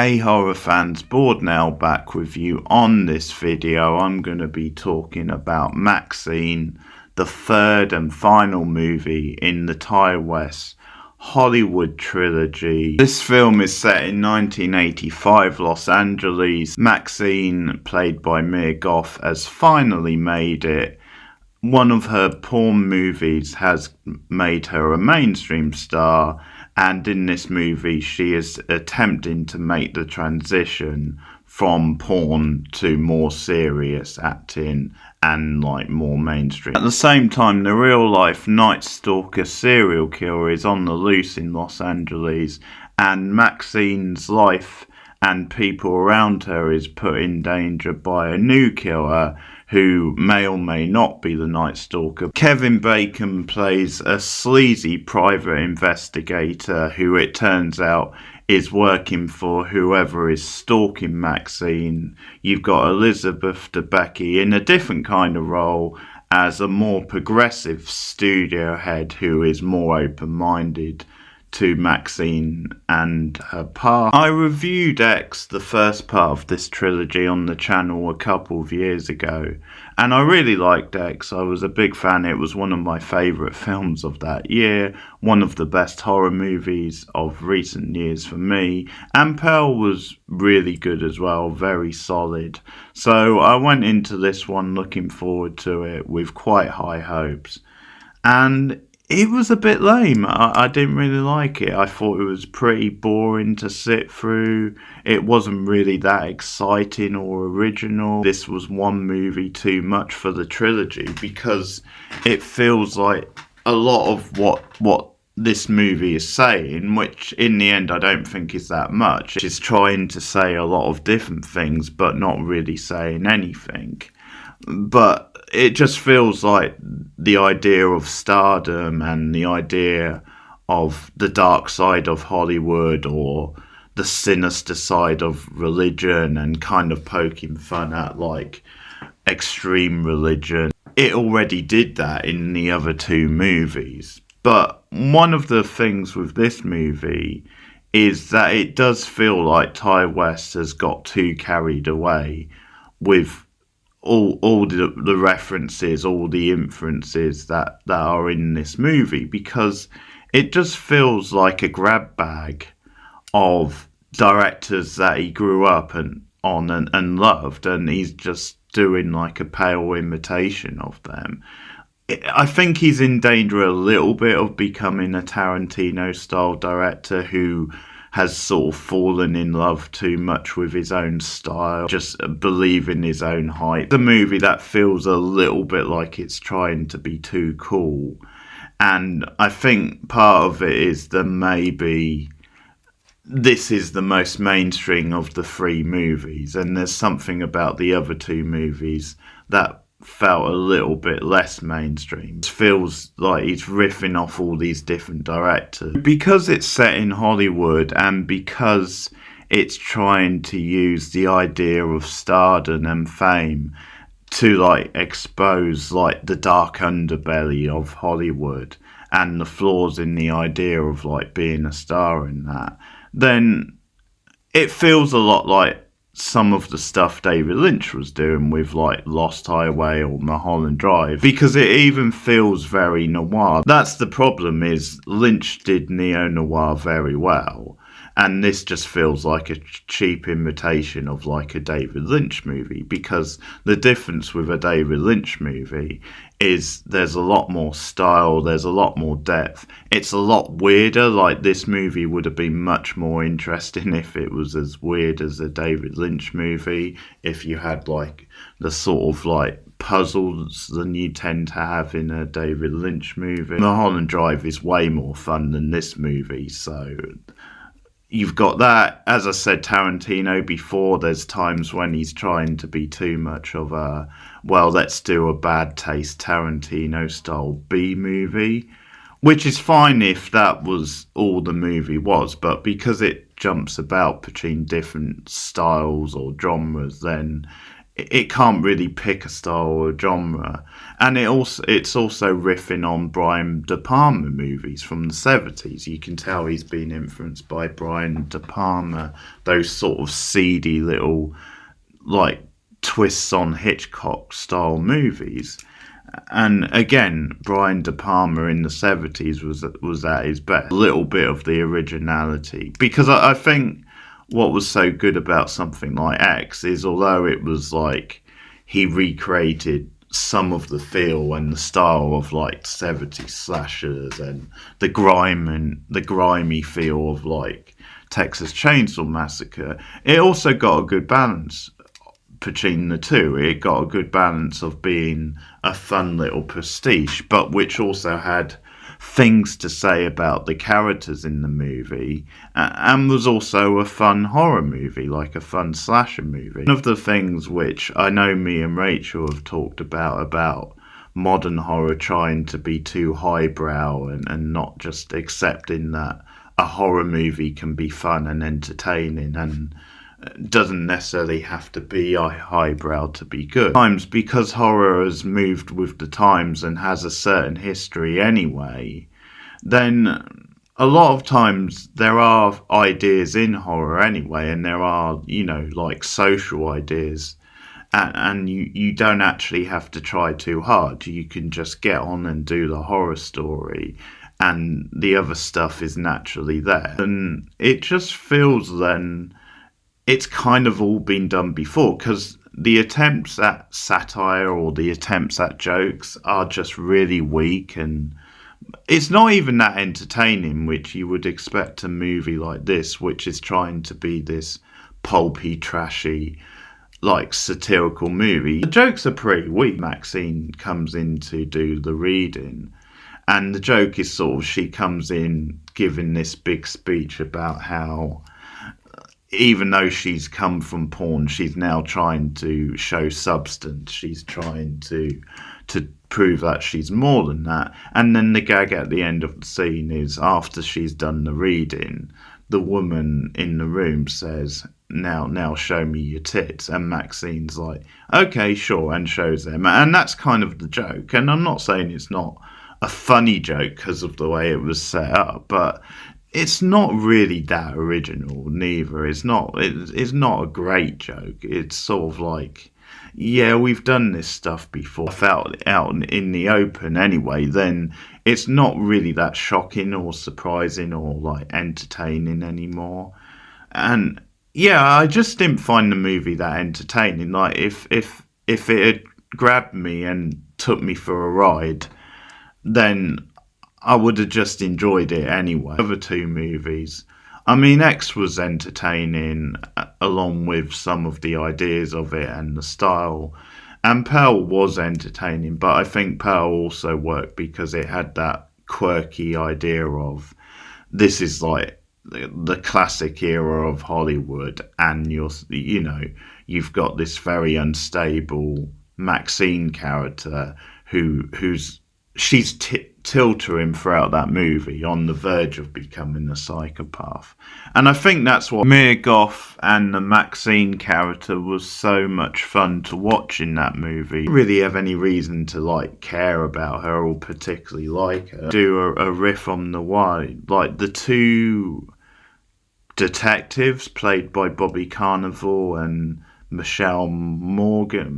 Hey horror fans, Bored Now back with you. On this video I'm going to be talking about MaXXXine, the third and final movie in the Ty West Hollywood trilogy. This film is set in 1985 Los Angeles. MaXXXine, played by Goth, has finally made it. One of her porn movies has made her a mainstream star, and in this movie she is attempting to make the transition from porn to more serious acting and more mainstream. At the same time, the real life Night Stalker serial killer is on the loose in Los Angeles, and MaXXXine's life and people around her is put in danger by a new killer who may or may not be the Night Stalker. Kevin Bacon plays a sleazy private investigator who, it turns out, is working for whoever is stalking MaXXXine. You've got Elizabeth Debicki in a different kind of role as a more progressive studio head who is more open-minded to MaXXXine and her past. I reviewed X, the first part of this trilogy, on the channel a couple of years ago, and I really liked X. I was a big fan. It was one of my favourite films of that year, one of the best horror movies of recent years for me, and Pearl was really good as well, very solid. So I went into this one looking forward to it with quite high hopes, and it was a bit lame. I didn't really like it. I thought it was pretty boring to sit through. It wasn't really that exciting or original. This was one movie too much for the trilogy, because it feels like a lot of what this movie is saying, which in the end I don't think is that much, is trying to say a lot of different things but not really saying anything. But it just feels like the idea of stardom and the idea of the dark side of Hollywood, or the sinister side of religion, and kind of poking fun at extreme religion. It already did that in the other two movies. But one of the things with this movie is that it does feel like Ty West has got too carried away with all the references, all the inferences that are in this movie, because it just feels like a grab bag of directors that he grew up on and loved, and he's just doing like a pale imitation of them. I think he's in danger a little bit of becoming a Tarantino style director who has sort of fallen in love too much with his own style, just believing his own hype. The movie that feels a little bit like it's trying to be too cool. And I think part of it is that maybe this is the most mainstream of the three movies, and there's something about the other two movies that felt a little bit less mainstream. It feels like he's riffing off all these different directors. Because it's set in Hollywood, and because it's trying to use the idea of stardom and fame to expose the dark underbelly of Hollywood and the flaws in the idea of being a star in that, then it feels a lot like some of the stuff David Lynch was doing with Lost Highway or Mulholland Drive, because it even feels very noir. That's the problem, is Lynch did neo-noir very well, and this just feels like a cheap imitation of a David Lynch movie, because the difference with a David Lynch movie is there's a lot more style, there's a lot more depth, it's a lot weirder. This movie would have been much more interesting if it was as weird as a David Lynch movie, if you had the sort of puzzles than you tend to have in a David Lynch movie. Mulholland Drive is way more fun than this movie, so you've got that. As I said, Tarantino before, there's times when he's trying to be too much of a, well, let's do a bad taste Tarantino style B movie, which is fine if that was all the movie was, but because it jumps about between different styles or genres, then it can't really pick a style or a genre, and it's also riffing on Brian De Palma movies from the 70s. You can tell he's been influenced by Brian De Palma, those sort of seedy little like twists on Hitchcock style movies. And again, Brian De Palma in the 70s was at his best. A little bit of the originality, because I think what was so good about something like X is, although it was like he recreated some of the feel and the style of like 70s slashers and the grimy feel of like Texas Chainsaw Massacre, it also got a good balance between the two. It got a good balance of being a fun little pastiche, but which also had things to say about the characters in the movie, and was also a fun horror movie, like a fun slasher movie. One of the things which I know me and Rachel have talked about modern horror trying to be too highbrow and not just accepting that a horror movie can be fun and entertaining and doesn't necessarily have to be highbrow to be good. Times, because horror has moved with the times and has a certain history anyway, then a lot of times there are ideas in horror anyway, and there are, you know, like social ideas, and you don't actually have to try too hard. You can just get on and do the horror story, and the other stuff is naturally there. And it just feels then it's kind of all been done before, because the attempts at satire or the attempts at jokes are just really weak, and it's not even that entertaining, which you would expect a movie like this, which is trying to be this pulpy, trashy, like satirical movie. The jokes are pretty weak. MaXXXine comes in to do the reading, and the joke is sort of, she comes in giving this big speech about how even though she's come from porn, she's now trying to show substance. She's trying to prove that she's more than that. And then the gag at the end of the scene is, after she's done the reading, the woman in the room says, now show me your tits. And MaXXXine's like, okay, sure, and shows them. And that's kind of the joke. And I'm not saying it's not a funny joke because of the way it was set up, but it's not really that original neither. It's not a great joke. It's sort of like, yeah, we've done this stuff before, out in the open anyway, then it's not really that shocking or surprising or like entertaining anymore. And yeah, I just didn't find the movie that entertaining. Like if it had grabbed me and took me for a ride, then I would have just enjoyed it anyway. The other two movies, I mean, X was entertaining along with some of the ideas of it and the style, and Pearl was entertaining, but I think Pearl also worked because it had that quirky idea of, this is like the classic era of Hollywood, and you've got this very unstable MaXXXine character she's tilting throughout that movie, on the verge of becoming a psychopath. And I think that's what made Goth and the MaXXXine character was so much fun to watch in that movie. I didn't really have any reason to like care about her or particularly like her. Do a riff on the why, like the two detectives played by Bobby Carnival and Michelle Monaghan,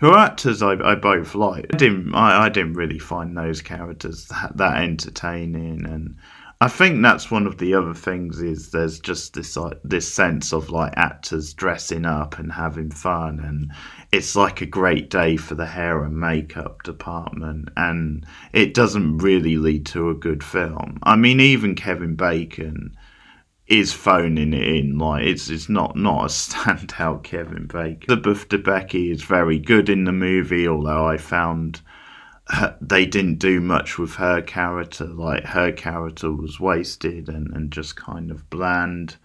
who are actors I both like. I didn't really find those characters that entertaining, and I think that's one of the other things, is there's just this sense of like actors dressing up and having fun, and it's like a great day for the hair and makeup department, and it doesn't really lead to a good film. I mean, even Kevin Bacon is phoning it in. Like it's not a standout Kevin Bacon. Elizabeth Debicki is very good in the movie, although I found they didn't do much with her character. Like her character was wasted and just kind of bland.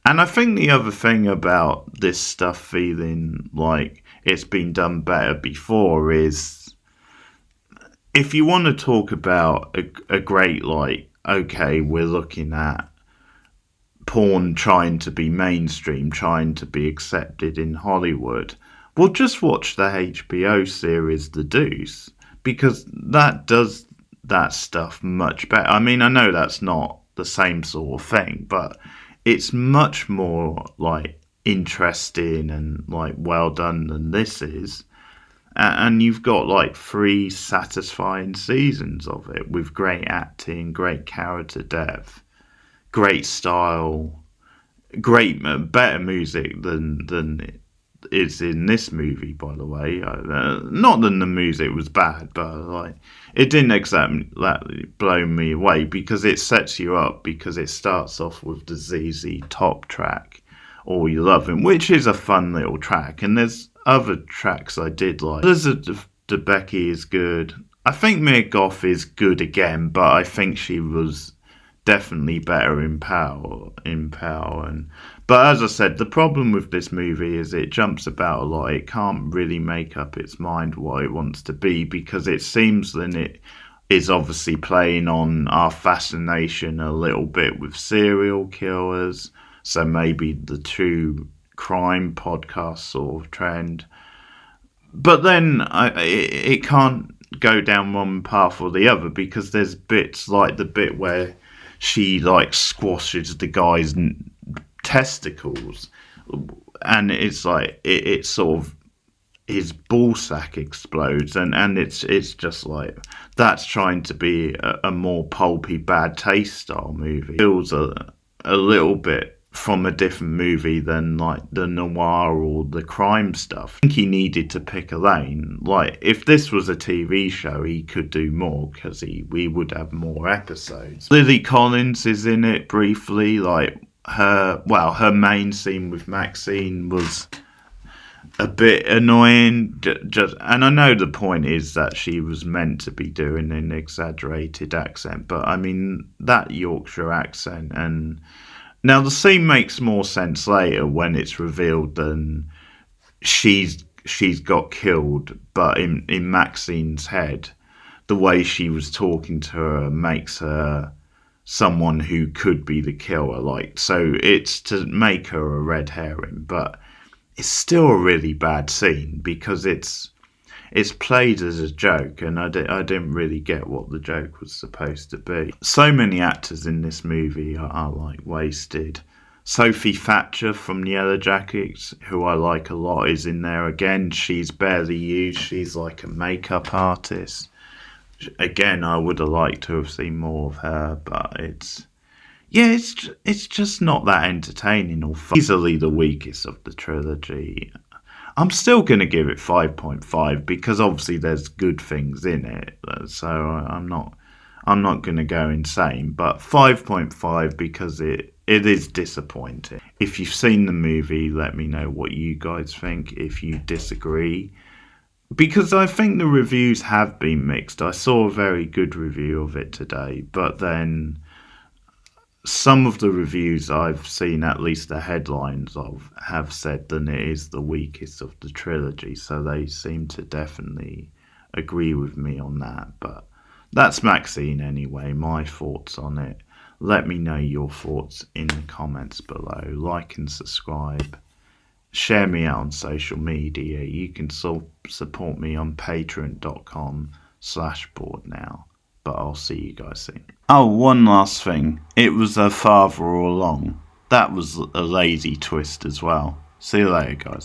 And I think the other thing about this stuff feeling like it's been done better before is, if you want to talk about a great, like, okay, we're looking at porn trying to be mainstream, trying to be accepted in Hollywood, well, just watch the HBO series The Deuce, because that does that stuff much better. I mean, I know that's not the same sort of thing, but it's much more like interesting and like well done than this is. And you've got like 3 satisfying seasons of it with great acting, great character depth, great style, great better music than is in this movie. By the way, not that the music was bad, but like it didn't exactly blow me away, because it sets you up, because it starts off with the ZZ Top track, All You Lovin', which is a fun little track, and there's other tracks I did like. Elizabeth Debicki is good. I think Mia Goth is good again, but I think she was definitely better in Power. And but as I said, the problem with this movie is it jumps about a lot. It can't really make up its mind what it wants to be, because it seems that it is obviously playing on our fascination a little bit with serial killers. So maybe the true crime podcast sort of trend. But then it can't go down one path or the other, because there's bits like the bit where she like squashes the guy's testicles, and it's like it sort of, his ball sack explodes, and it's just like, that's trying to be a more pulpy Bad Taste style movie. It feels a little bit from a different movie than like the noir or the crime stuff. I think he needed to pick a lane. Like if this was a TV show, he could do more, because we would have more episodes. Lily Collins is in it briefly. Like her main scene with MaXXXine was a bit annoying. And I know the point is that she was meant to be doing an exaggerated accent, but I mean that Yorkshire accent. And now the scene makes more sense later when it's revealed than she's got killed, but in Maxine's head, the way she was talking to her makes her someone who could be the killer. Like, so it's to make her a red herring, but it's still a really bad scene, because it's played as a joke, and I didn't really get what the joke was supposed to be. So many actors in this movie are like wasted. Sophie Thatcher from the Yellow Jackets, who I like a lot, is in there again. She's barely used. She's like a makeup artist. Again, I would have liked to have seen more of her, but it's just not that entertaining or fun. Easily the weakest of the trilogy. I'm still going to give it 5.5, because obviously there's good things in it, so I'm not going to go insane, but 5.5 because it is disappointing. If you've seen the movie, let me know what you guys think, if you disagree, because I think the reviews have been mixed. I saw a very good review of it today, but then some of the reviews I've seen, at least the headlines of, have said that it is the weakest of the trilogy, so they seem to definitely agree with me on that. But that's MaXXXine anyway, my thoughts on it. Let me know your thoughts in the comments below. Like and subscribe. Share me out on social media. You can support me on patreon.com/borednow. But I'll see you guys soon. Oh, one last thing. It was her father all along. That was a lazy twist as well. See you later, guys.